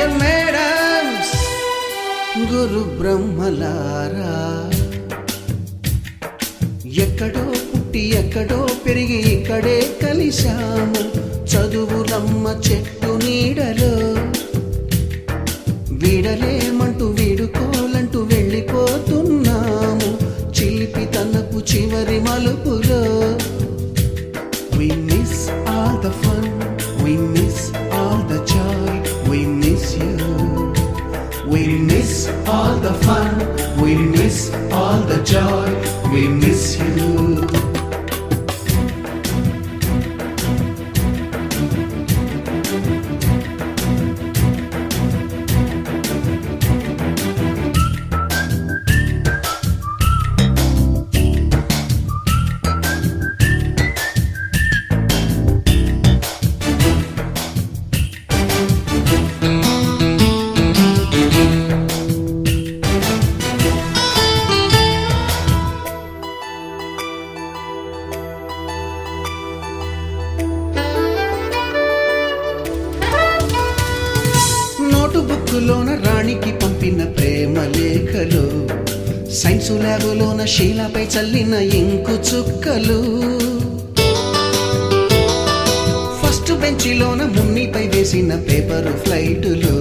Dear madams, గురు బ్రహ్మలారా, ఎక్కడో పుట్టి ఎక్కడో పెరిగి ఇక్కడే కలిశాము చదువులమ్మ చెట్టు నీడలో. వీడలేమంటూ వీడుకోలంటూ వెళ్ళిపోతున్నాము చిలిపి తనపు చివరి మలుపులో. We miss all the fun, we miss all the joy, we miss you. We miss all the fun, we miss all the joy, we miss you. నోటుబుక్కులోన రాణికి పంపిన ప్రేమ లేఖలు, సైన్సు ల్యాబులోన శీలాపై చల్లిన ఇంకు చుక్కలు, ఫస్ట్ బెంచిలోన మున్నిపై వేసిన పేపరు ఫ్లైటులు.